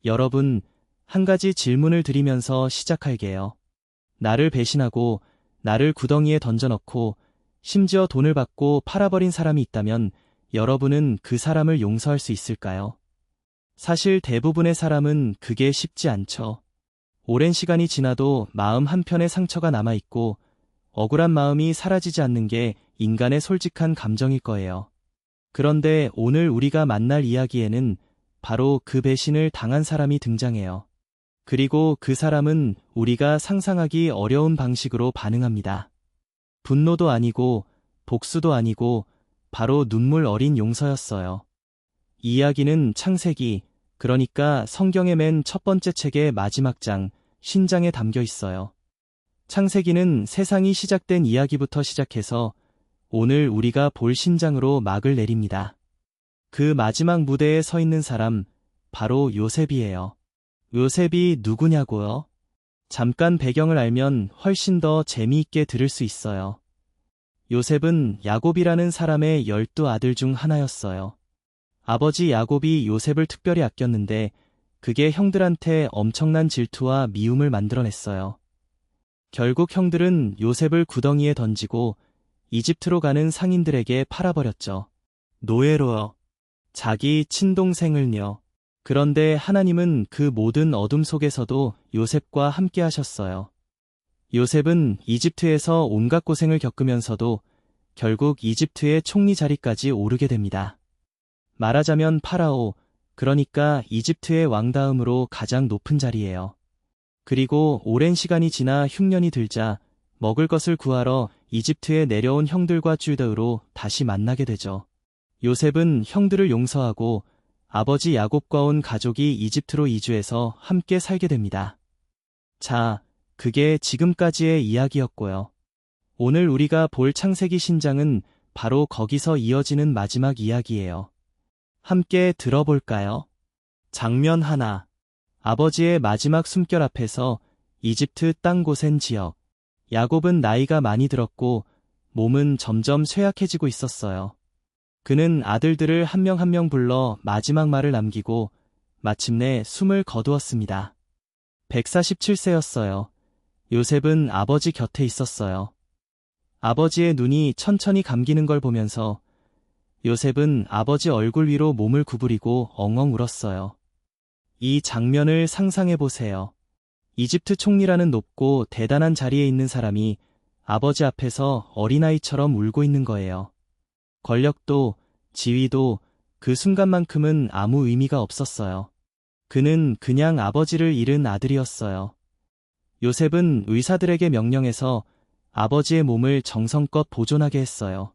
여러분, 한 가지 질문을 드리면서 시작할게요. 나를 배신하고 나를 구덩이에 던져넣고 심지어 돈을 받고 팔아버린 사람이 있다면 여러분은 그 사람을 용서할 수 있을까요? 사실 대부분의 사람은 그게 쉽지 않죠. 오랜 시간이 지나도 마음 한편에 상처가 남아있고 억울한 마음이 사라지지 않는 게 인간의 솔직한 감정일 거예요. 그런데 오늘 우리가 만날 이야기에는 바로 그 배신을 당한 사람이 등장해요. 그리고 그 사람은 우리가 상상하기 어려운 방식으로 반응합니다. 분노도 아니고 복수도 아니고 바로 눈물 어린 용서였어요. 이 이야기는 창세기, 그러니까 성경의 맨 첫 번째 책의 마지막 장, 신장에 담겨 있어요. 창세기는 세상이 시작된 이야기부터 시작해서 오늘 우리가 볼 신장으로 막을 내립니다. 그 마지막 무대에 서 있는 사람, 바로 요셉이에요. 요셉이 누구냐고요? 잠깐 배경을 알면 훨씬 더 재미있게 들을 수 있어요. 요셉은 야곱이라는 사람의 12아들 중 하나였어요. 아버지 야곱이 요셉을 특별히 아꼈는데 그게 형들한테 엄청난 질투와 미움을 만들어냈어요. 결국 형들은 요셉을 구덩이에 던지고 이집트로 가는 상인들에게 팔아버렸죠. 노예로요. 자기 친동생을요. 그런데 하나님은 그 모든 어둠 속에서도 요셉과 함께 하셨어요. 요셉은 이집트에서 온갖 고생을 겪으면서도 결국 이집트의 총리 자리까지 오르게 됩니다. 말하자면 파라오, 그러니까 이집트의 왕 다음으로 가장 높은 자리예요. 그리고 오랜 시간이 지나 흉년이 들자 먹을 것을 구하러 이집트에 내려온 형들과 쭈더로 다시 만나게 되죠. 요셉은 형들을 용서하고 아버지 야곱과 온 가족이 이집트로 이주해서 함께 살게 됩니다. 자, 그게 지금까지의 이야기였고요. 오늘 우리가 볼 창세기 신장은 바로 거기서 이어지는 마지막 이야기예요. 함께 들어볼까요? 장면 하나. 아버지의 마지막 숨결 앞에서 이집트 땅 고센 지역. 야곱은 나이가 많이 들었고 몸은 점점 쇠약해지고 있었어요. 그는 아들들을 한 명 한 명 불러 마지막 말을 남기고 마침내 숨을 거두었습니다. 147세였어요. 요셉은 아버지 곁에 있었어요. 아버지의 눈이 천천히 감기는 걸 보면서 요셉은 아버지 얼굴 위로 몸을 구부리고 엉엉 울었어요. 이 장면을 상상해 보세요. 이집트 총리라는 높고 대단한 자리에 있는 사람이 아버지 앞에서 어린아이처럼 울고 있는 거예요. 권력도, 지위도 그 순간만큼은 아무 의미가 없었어요. 그는 그냥 아버지를 잃은 아들이었어요. 요셉은 의사들에게 명령해서 아버지의 몸을 정성껏 보존하게 했어요.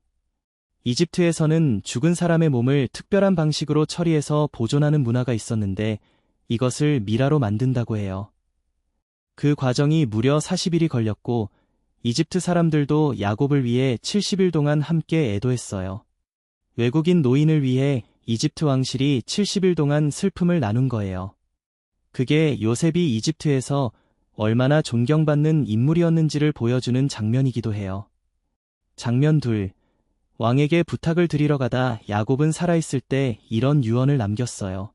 이집트에서는 죽은 사람의 몸을 특별한 방식으로 처리해서 보존하는 문화가 있었는데 이것을 미라로 만든다고 해요. 그 과정이 무려 40일이 걸렸고 이집트 사람들도 야곱을 위해 70일 동안 함께 애도했어요. 외국인 노인을 위해 이집트 왕실이 70일 동안 슬픔을 나눈 거예요. 그게 요셉이 이집트에서 얼마나 존경받는 인물이었는지를 보여주는 장면이기도 해요. 장면 둘. 왕에게 부탁을 드리러 가다 야곱은 살아있을 때 이런 유언을 남겼어요.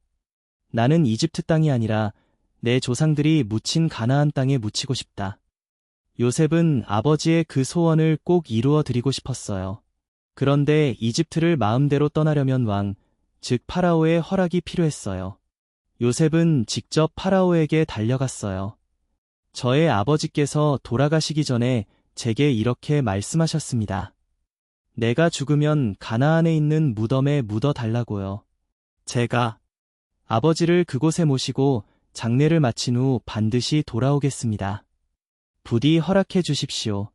나는 이집트 땅이 아니라 내 조상들이 묻힌 가나안 땅에 묻히고 싶다. 요셉은 아버지의 그 소원을 꼭 이루어 드리고 싶었어요. 그런데 이집트를 마음대로 떠나려면 왕, 즉 파라오의 허락이 필요했어요. 요셉은 직접 파라오에게 달려갔어요. 저의 아버지께서 돌아가시기 전에 제게 이렇게 말씀하셨습니다. 내가 죽으면 가나안에 있는 무덤에 묻어 달라고요. 제가 아버지를 그곳에 모시고 장례를 마친 후 반드시 돌아오겠습니다. 부디 허락해 주십시오.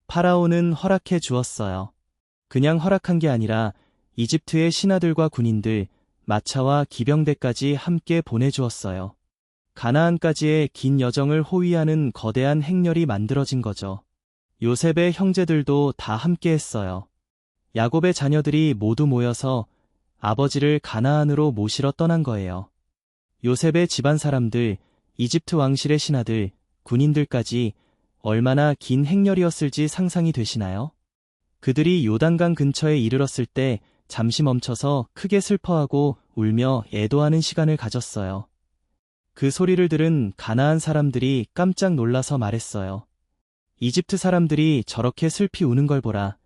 파라오는 허락해 주었어요. 그냥 허락한 게 아니라 이집트의 신하들과 군인들, 마차와 기병대까지 함께 보내주었어요. 가나안까지의 긴 여정을 호위하는 거대한 행렬이 만들어진 거죠. 요셉의 형제들도 다 함께 했어요. 야곱의 자녀들이 모두 모여서 아버지를 가나안으로 모시러 떠난 거예요. 요셉의 집안 사람들, 이집트 왕실의 신하들, 군인들까지 얼마나 긴 행렬이었을지 상상이 되시나요? 그들이 요단강 근처에 이르렀을 때 잠시 멈춰서 크게 슬퍼하고 울며 애도하는 시간을 가졌어요. 그 소리를 들은 가나안 사람들이 깜짝 놀라서 말했어요. 이집트 사람들이 저렇게 슬피 우는 걸 보라.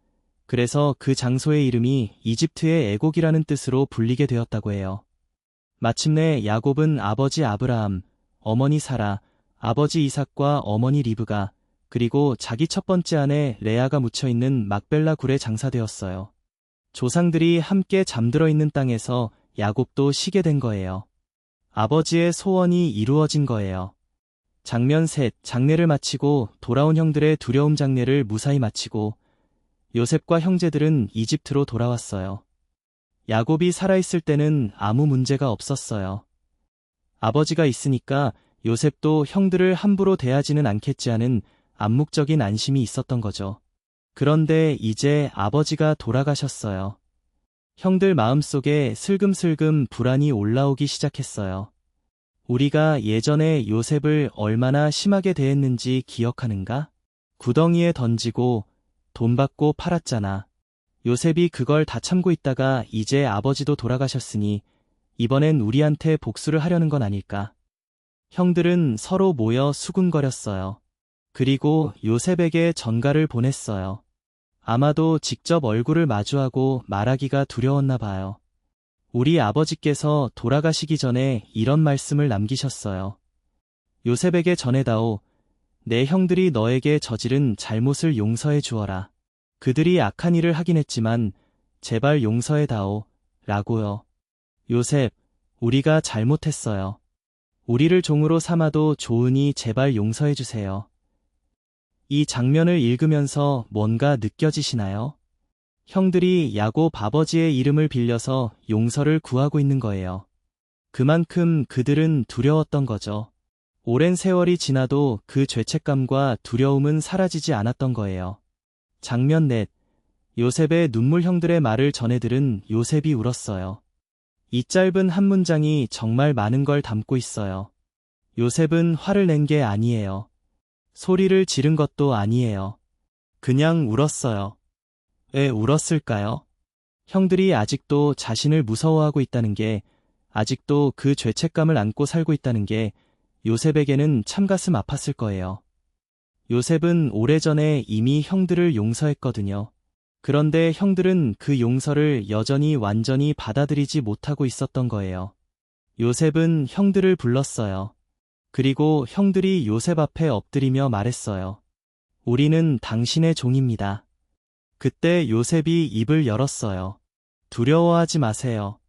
그래서 그 장소의 이름이 이집트의 애곡이라는 뜻으로 불리게 되었다고 해요. 마침내 야곱은 아버지 아브라함, 어머니 사라, 아버지 이삭과 어머니 리브가, 그리고 자기 첫 번째 아내 레아가 묻혀있는 막벨라 굴에 장사되었어요. 조상들이 함께 잠들어 있는 땅에서 야곱도 쉬게 된 거예요. 아버지의 소원이 이루어진 거예요. 장면 셋, 장례를 마치고 돌아온 형들의 두려움 장례를 무사히 마치고 요셉과 형제들은 이집트로 돌아왔어요. 야곱이 살아있을 때는 아무 문제가 없었어요. 아버지가 있으니까 요셉도 형들을 함부로 대하지는 않겠지 하는 암묵적인 안심이 있었던 거죠. 그런데 이제 아버지가 돌아가셨어요. 형들 마음속에 슬금슬금 불안이 올라오기 시작했어요. 우리가 예전에 요셉을 얼마나 심하게 대했는지 기억하는가? 구덩이에 던지고 돈 받고 팔았잖아. 요셉이 그걸 다 참고 있다가 이제 아버지도 돌아가셨으니 이번엔 우리한테 복수를 하려는 건 아닐까? 형들은 서로 모여 수군거렸어요. 그리고 요셉에게 전가를 보냈어요. 아마도 직접 얼굴을 마주하고 말하기가 두려웠나 봐요. 우리 아버지께서 돌아가시기 전에 이런 말씀을 남기셨어요. 요셉에게 전해다오. 내 형들이 너에게 저지른 잘못을 용서해 주어라. 그들이 악한 일을 하긴 했지만 제발 용서해다오. 라고요. 요셉, 우리가 잘못했어요. 우리를 종으로 삼아도 좋으니 제발 용서해 주세요. 이 장면을 읽으면서 뭔가 느껴지시나요? 형들이 야곱 아버지의 이름을 빌려서 용서를 구하고 있는 거예요. 그만큼 그들은 두려웠던 거죠. 오랜 세월이 지나도 그 죄책감과 두려움은 사라지지 않았던 거예요. 장면 넷, 요셉의 눈물 형들의 말을 전해 들은 요셉이 울었어요. 이 짧은 한 문장이 정말 많은 걸 담고 있어요. 요셉은 화를 낸 게 아니에요. 소리를 지른 것도 아니에요. 그냥 울었어요. 왜 울었을까요? 형들이 아직도 자신을 무서워하고 있다는 게, 아직도 그 죄책감을 안고 살고 있다는 게 요셉에게는 참 가슴 아팠을 거예요. 요셉은 오래전에 이미 형들을 용서했거든요. 그런데 형들은 그 용서를 여전히 완전히 받아들이지 못하고 있었던 거예요. 요셉은 형들을 불렀어요. 그리고 형들이 요셉 앞에 엎드리며 말했어요. 우리는 당신의 종입니다. 그때 요셉이 입을 열었어요. 두려워하지 마세요.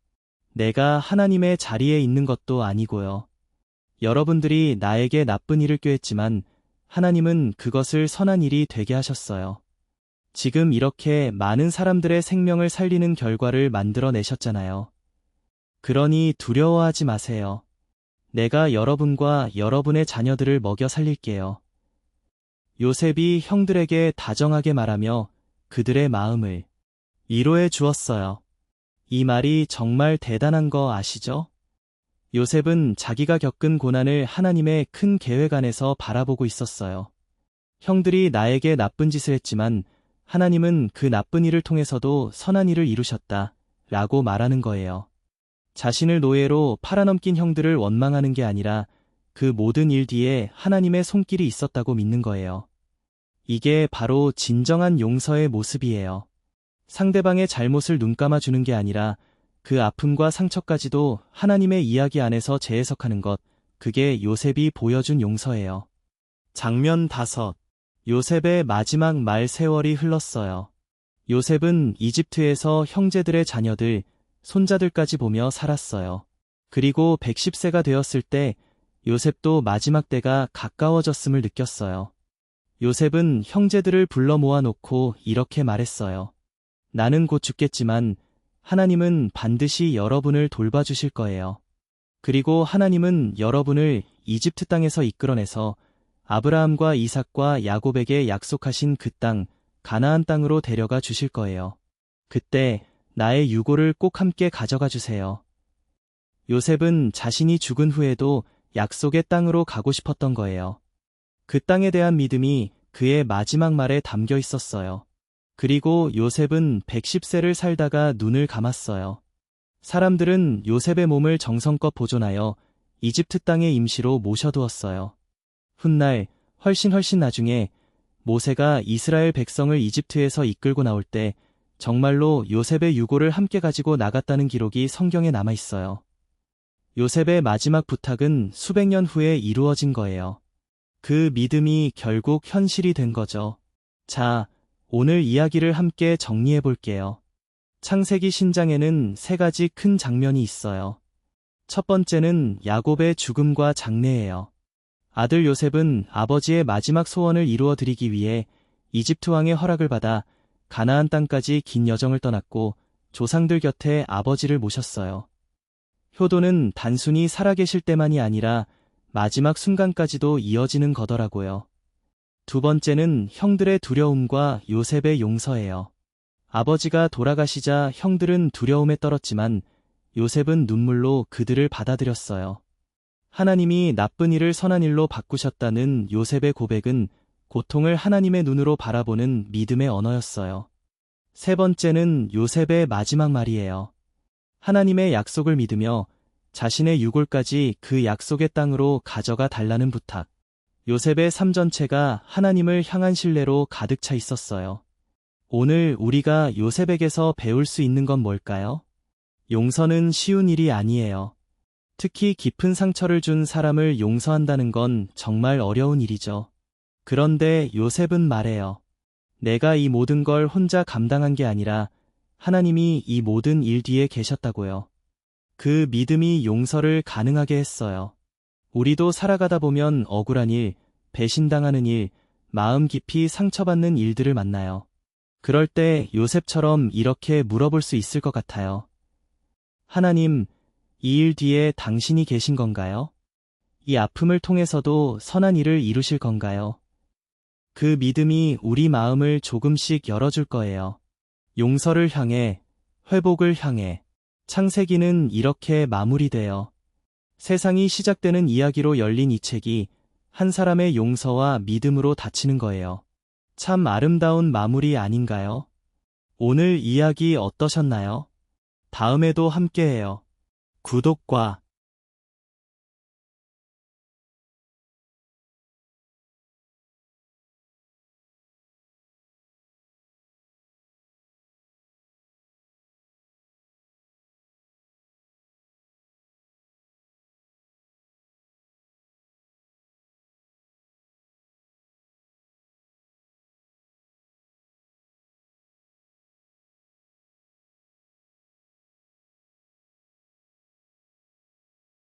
내가 하나님의 자리에 있는 것도 아니고요. 여러분들이 나에게 나쁜 일을 꾀했지만 하나님은 그것을 선한 일이 되게 하셨어요. 지금 이렇게 많은 사람들의 생명을 살리는 결과를 만들어내셨잖아요. 그러니 두려워하지 마세요. 내가 여러분과 여러분의 자녀들을 먹여 살릴게요. 요셉이 형들에게 다정하게 말하며 그들의 마음을 위로해 주었어요. 이 말이 정말 대단한 거 아시죠? 요셉은 자기가 겪은 고난을 하나님의 큰 계획 안에서 바라보고 있었어요. 형들이 나에게 나쁜 짓을 했지만 하나님은 그 나쁜 일을 통해서도 선한 일을 이루셨다 라고 말하는 거예요. 자신을 노예로 팔아넘긴 형들을 원망하는 게 아니라 그 모든 일 뒤에 하나님의 손길이 있었다고 믿는 거예요. 이게 바로 진정한 용서의 모습이에요. 상대방의 잘못을 눈감아 주는 게 아니라 그 아픔과 상처까지도 하나님의 이야기 안에서 재해석하는 것, 그게 요셉이 보여준 용서예요. 장면 5. 요셉의 마지막 말 세월이 흘렀어요. 요셉은 이집트에서 형제들의 자녀들, 손자들까지 보며 살았어요. 그리고 110세가 되었을 때 요셉도 마지막 때가 가까워졌음을 느꼈어요. 요셉은 형제들을 불러 모아놓고 이렇게 말했어요. 나는 곧 죽겠지만 하나님은 반드시 여러분을 돌봐주실 거예요. 그리고 하나님은 여러분을 이집트 땅에서 이끌어내서 아브라함과 이삭과 야곱에게 약속하신 그 땅, 가나안 땅으로 데려가 주실 거예요. 그때 나의 유고를 꼭 함께 가져가 주세요. 요셉은 자신이 죽은 후에도 약속의 땅으로 가고 싶었던 거예요. 그 땅에 대한 믿음이 그의 마지막 말에 담겨 있었어요. 그리고 요셉은 110세를 살다가 눈을 감았어요. 사람들은 요셉의 몸을 정성껏 보존하여 이집트 땅에 임시로 모셔두었어요. 훗날 훨씬 나중에 모세가 이스라엘 백성을 이집트에서 이끌고 나올 때 정말로 요셉의 유고를 함께 가지고 나갔다는 기록이 성경에 남아 있어요. 요셉의 마지막 부탁은 수백 년 후에 이루어진 거예요. 그 믿음이 결국 현실이 된 거죠. 자, 오늘 이야기를 함께 정리해 볼게요. 창세기 신장에는 세 가지 큰 장면이 있어요. 첫 번째는 야곱의 죽음과 장례예요. 아들 요셉은 아버지의 마지막 소원을 이루어 드리기 위해 이집트 왕의 허락을 받아 가나안 땅까지 긴 여정을 떠났고 조상들 곁에 아버지를 모셨어요. 효도는 단순히 살아계실 때만이 아니라 마지막 순간까지도 이어지는 거더라고요. 두 번째는 형들의 두려움과 요셉의 용서예요. 아버지가 돌아가시자 형들은 두려움에 떨었지만 요셉은 눈물로 그들을 받아들였어요. 하나님이 나쁜 일을 선한 일로 바꾸셨다는 요셉의 고백은 고통을 하나님의 눈으로 바라보는 믿음의 언어였어요. 세 번째는 요셉의 마지막 말이에요. 하나님의 약속을 믿으며 자신의 유골까지 그 약속의 땅으로 가져가 달라는 부탁. 요셉의 삶 전체가 하나님을 향한 신뢰로 가득 차 있었어요. 오늘 우리가 요셉에게서 배울 수 있는 건 뭘까요? 용서는 쉬운 일이 아니에요. 특히 깊은 상처를 준 사람을 용서한다는 건 정말 어려운 일이죠. 그런데 요셉은 말해요. 내가 이 모든 걸 혼자 감당한 게 아니라 하나님이 이 모든 일 뒤에 계셨다고요. 그 믿음이 용서를 가능하게 했어요. 우리도 살아가다 보면 억울한 일, 배신당하는 일, 마음 깊이 상처받는 일들을 만나요. 그럴 때 요셉처럼 이렇게 물어볼 수 있을 것 같아요. 하나님, 이 일 뒤에 당신이 계신 건가요? 이 아픔을 통해서도 선한 일을 이루실 건가요? 그 믿음이 우리 마음을 조금씩 열어줄 거예요. 용서를 향해, 회복을 향해. 창세기는 이렇게 마무리돼요. 세상이 시작되는 이야기로 열린 이 책이 한 사람의 용서와 믿음으로 닫히는 거예요. 참 아름다운 마무리 아닌가요? 오늘 이야기 어떠셨나요? 다음에도 함께해요. 구독과